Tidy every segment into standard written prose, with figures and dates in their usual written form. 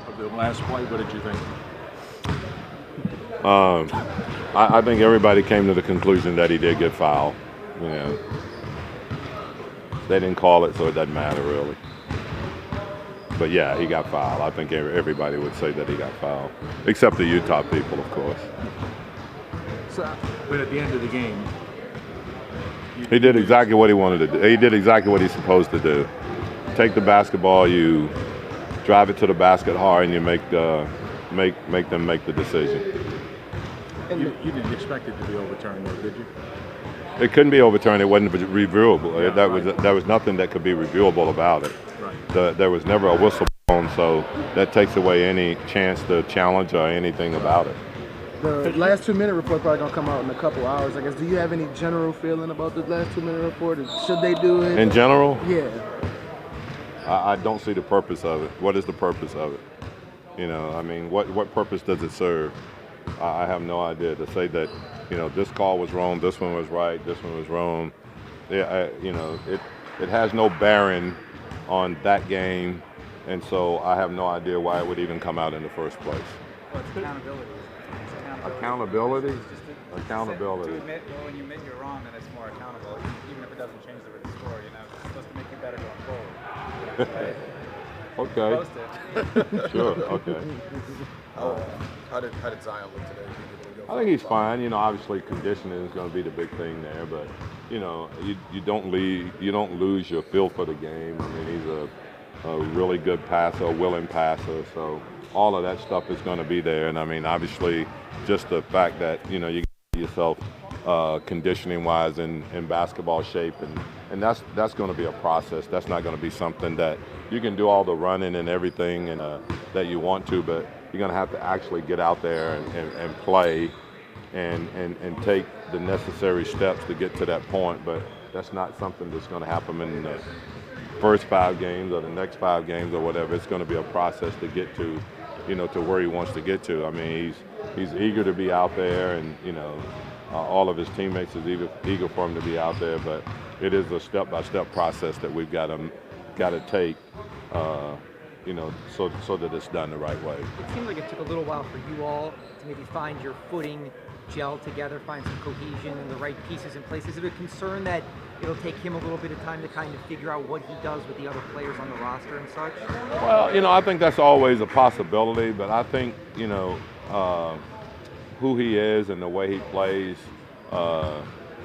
Of the last play, what did you think? I think everybody came to the conclusion that he did get fouled. You know, they didn't call it, so it doesn't matter really. But yeah, he got fouled. I think everybody would say that he got fouled, except the Utah people, of course. So, but at the end of the game, He did exactly what he wanted to do. He did exactly what he's supposed to do. Take the basketball, you drive it to the basket hard, and you make them make the decision. you didn't expect it to be overturned, though, did you? It couldn't be overturned. It wasn't reviewable. Yeah, There was nothing that could be reviewable about it. Right. There was never a whistle blown, so that takes away any chance to challenge or anything about it. The last 2-minute report probably gonna come out in a couple hours. I guess. Do you have any general feeling about the last 2-minute report? Should they do it? In general, Yeah. I don't see the purpose of it. What is the purpose of it? You know, I mean, what purpose does it serve? I have no idea. To say that, you know, this call was wrong, this one was right, this one was wrong. Yeah, you know, it has no bearing on that game, and so I have no idea why it would even come out in the first place. Well, it's accountability. Accountability? To admit, well, when you admit you're wrong, then it's more accountable, even if it doesn't change the score. You know, it's supposed to make you better going forward. Right? Okay. Supposed to. Sure. Okay. How did Zion look today? I think he's fine. You know, obviously conditioning is going to be the big thing there, but you know, you don't lose your feel for the game. I mean, he's a really good passer, a willing passer, so all of that stuff is going to be there. And I mean, obviously, just the fact that you know you get yourself conditioning wise in basketball shape, and that's going to be a process. That's not going to be something that you can do all the running and everything and that you want to, but you're going to have to actually get out there and play and take the necessary steps to get to that point. But that's not something that's going to happen in the first 5 games or the next 5 games or whatever. It's going to be a process to get to, you know, to where he wants to get to. I mean, he's eager to be out there, and you know, all of his teammates is eager for him to be out there. But it is a step-by-step process that we've got to take. You know, so that it's done the right way. It seemed like it took a little while for you all to maybe find your footing, gel together, find some cohesion and the right pieces in place. Is it a concern that it'll take him a little bit of time to kind of figure out what he does with the other players on the roster and such? Well, you know, I think that's always a possibility, but I think, you know, who he is and the way he plays,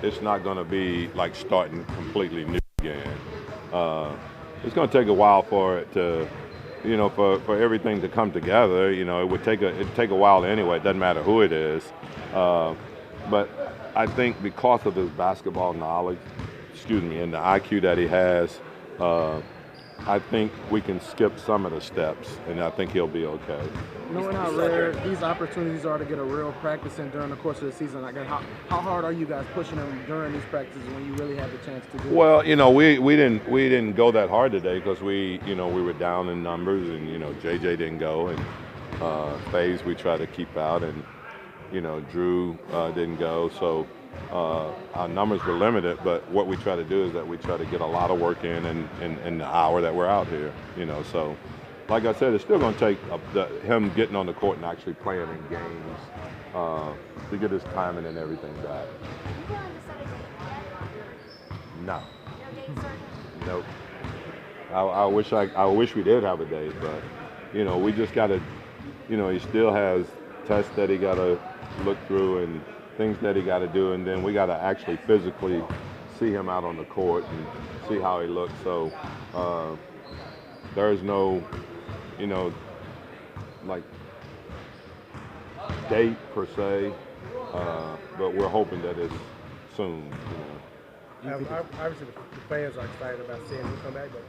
it's not going to be like starting completely new again. It's going to take a while for it to, you know, for everything to come together. You know, it'd take a while anyway. It doesn't matter who it is. But I think because of his basketball knowledge, and the IQ that he has, I think we can skip some of the steps, and I think he'll be okay. Knowing how rare these opportunities are to get a real practice in during the course of the season, like how hard are you guys pushing them during these practices when you really have the chance to do it? Well, you know, we didn't go that hard today because we were down in numbers, and you know, JJ didn't go, and Faze we tried to keep out, and you know, Drew didn't go, so our numbers were limited. But what we try to do is that we try to get a lot of work in the hour that we're out here. You know, so. Like I said, it's still going to take him getting on the court and actually playing in games to get his timing and everything back. No. Nope. I wish we did have a date, but you know, we just got to. You know, he still has tests that he got to look through and things that he got to do, and then we got to actually physically see him out on the court and see how he looks. So there's no. You know, like date per se, but we're hoping that it's soon. You know. Obviously, the fans are excited about seeing him come back, but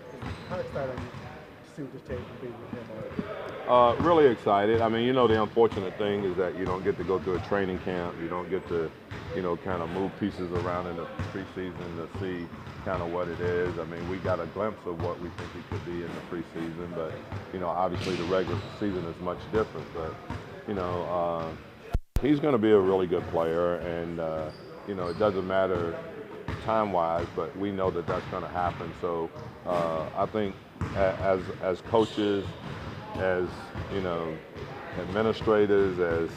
how excited are you to see what this team can be with him? Really excited. I mean, you know, the unfortunate thing is that you don't get to go to a training camp. You don't get to, you know, kind of move pieces around in the preseason to see kind of what it is. I mean, we got a glimpse of what we think he could be in the preseason, but you know, obviously the regular season is much different. But you know, he's going to be a really good player, and you know, it doesn't matter time-wise, but we know that that's going to happen. So I think as coaches as administrators,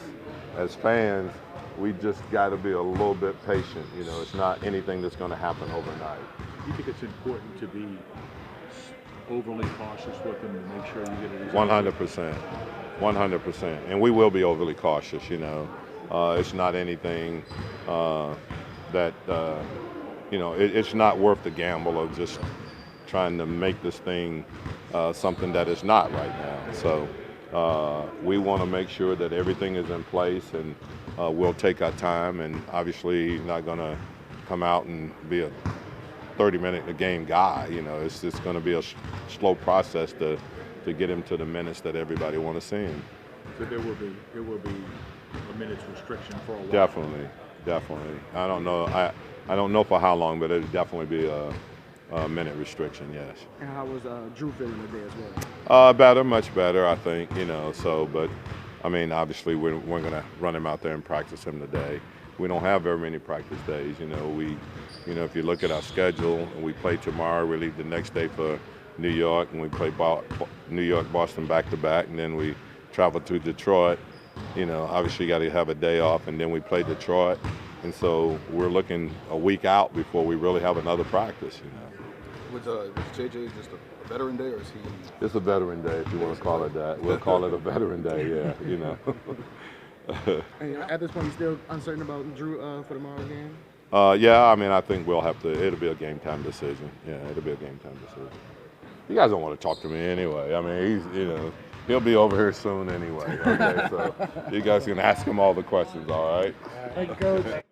as fans, we just got to be a little bit patient. It's not anything that's going to happen overnight. Do you think it's important to be overly cautious with them to make sure you get a result? 100%, 100%, and we will be overly cautious. It's not anything that it's not worth the gamble of just trying to make this thing something that it's not right now. So we want to make sure that everything is in place, and we'll take our time, and obviously not going to come out and be a 30-minute a game guy. It's just going to be a slow process to get him to the minutes that everybody want to see him. So there will be a minutes restriction for a while. Definitely. I don't know for how long, but it'll definitely be a minute restriction. Yes. And how was Drew feeling today as well? Better, much better, I think. But I mean, obviously we're going to run him out there and practice him today. We don't have very many practice days. If you look at our schedule, we play tomorrow, we leave the next day for New York, and we play New York, Boston back-to-back, and then we travel to Detroit. Obviously you got to have a day off, and then we play Detroit. And so we're looking a week out before we really have another practice. Was JJ just a veteran day, or is he? It's a veteran day, if you want to call it that. We'll call it a veteran day, yeah. And at this point, you still uncertain about Drew for tomorrow's game? Yeah, I mean, I think it'll be a game time decision. Yeah, it'll be a game time decision. You guys don't want to talk to me anyway. I mean, he'll be over here soon anyway. Okay, so you guys can ask him all the questions, all right? Thank you, Coach.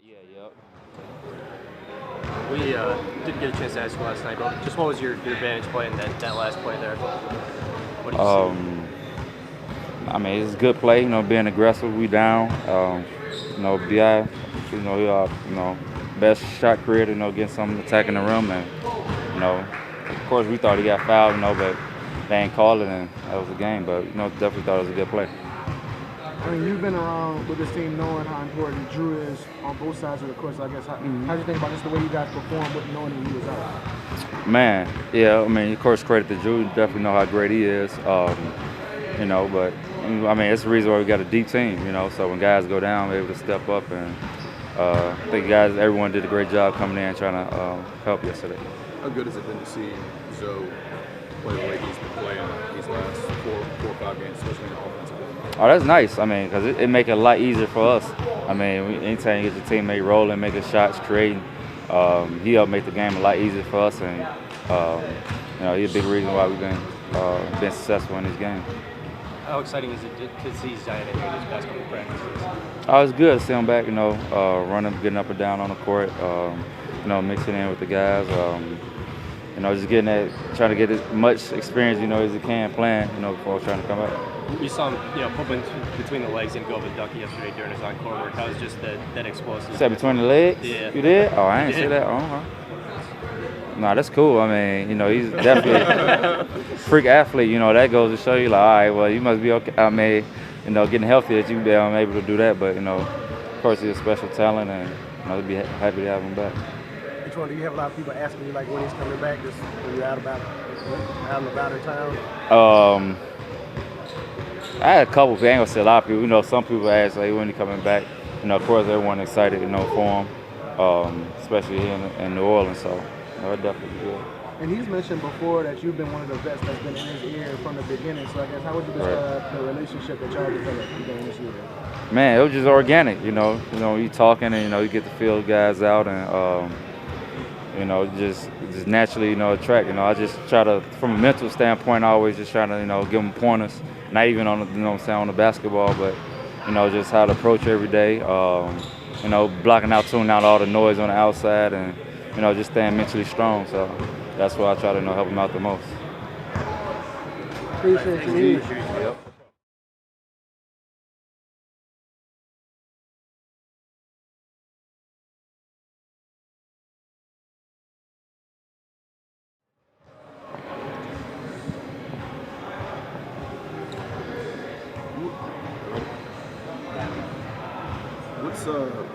Yeah, yep. We didn't get a chance to ask you last night, but just what was your advantage play in that last play there? What did you see? I mean, it's a good play, being aggressive. We down. BI, best shot creator, getting something attacking the rim. And, of course, we thought he got fouled, but they ain't called it, and that was the game. But, definitely thought it was a good play. I mean, you've been around with this team knowing how important Drew is on both sides of the course. I guess, how do you think about just the way you guys performed with knowing that he was out? Man, yeah, I mean, of course, credit to Drew. You definitely know how great he is. But, I mean, it's the reason why we got a deep team, so when guys go down, we're able to step up. And I think everyone did a great job coming in trying to help yesterday. How good has it been to see Zoe play the way he's been playing these last four or 5 games, especially in the offensive game? Oh, that's nice. I mean, because it make it a lot easier for us. I mean, anytime you get your teammate rolling, making shots, creating, he helped make the game a lot easier for us. And, he's a big reason why we've been successful in this game. How exciting is it to see Zion in these basketball practices? Oh, it's good to see him back, running, getting up and down on the court, mixing in with the guys. Just trying to get as much experience, as he can playing, before trying to come out. You saw him, put between the legs and go up a dunk yesterday during his on-court work. How was just that explosive? You said between the legs? Yeah. You did? Oh, I didn't see that. Oh, no, that's cool. I mean, he's definitely a freak athlete. That goes to show you, like, all right, well, you must be okay. I mean, getting healthy that you be able to do that. But, of course, he's a special talent, and I'd be happy to have him back. Which one do you have a lot of people asking you, like, when he's coming back, just when you're out and about in town? I had a couple people, I ain't gonna say a lot of people. Some people ask, like, when he coming back. Of course, everyone excited, for him, especially here in New Orleans. So, it definitely good. And he's mentioned before that you've been one of the vets that's been in his ear from the beginning. So I guess how would you describe the relationship that y'all developed during this year? Man, it was just organic. You talking and you get to feel guys out and just naturally attract. I just try to, from a mental standpoint, I always just try to give them pointers. Not even on on the basketball, but just how to approach every day. Blocking out, tuning out all the noise on the outside, and just staying mentally strong. So that's why I try to help them out the most. Appreciate you. Yep.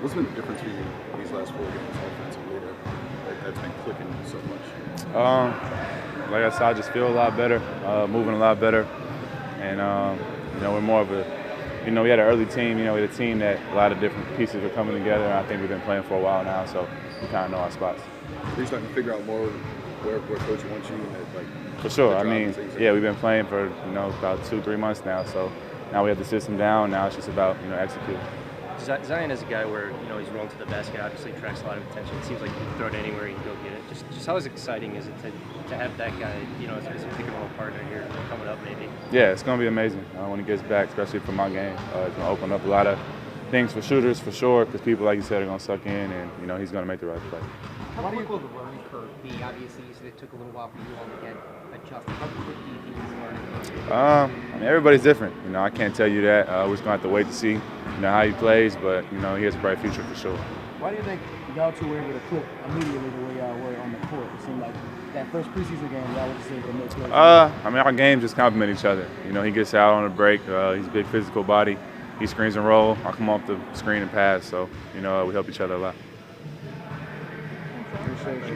What's been the difference for you these last 4 games offensively that's been clicking so much? Like I said, I just feel a lot better, moving a lot better, and we're more of a, we had an early team, we had a team that a lot of different pieces are coming together, and I think we've been playing for a while now, so we kind of know our spots. Are you starting to figure out more where coach wants you? For sure. I mean, yeah, we've been playing for about 2-3 months now, so now we have the system down. Now it's just about executing. Zion is a guy where he's rolling to the basket. Obviously, attracts a lot of attention. It seems like you can throw it anywhere, you can go get it. Just how exciting is it to have that guy, as a pick and roll partner here coming up, maybe? Yeah, it's going to be amazing when he gets back, especially for my game. It's going to open up a lot of things for shooters, for sure, because people, like you said, are going to suck in, and he's going to make the right play. How quick will the learning curve be? Obviously, you said it took a little while for you all to get adjusted. How quick do you think it's learning? I mean, everybody's different. I can't tell you that. We're just going to have to wait to see, how he plays, but, he has a bright future for sure. Why do you think y'all two were able to click immediately the way y'all were on the court? It seemed like that first preseason game, y'all were just able to make plays. I mean, our games just complement each other. He gets out on a break. He's a big physical body. He screens and roll. I come off the screen and pass. So, we help each other a lot. Appreciate you.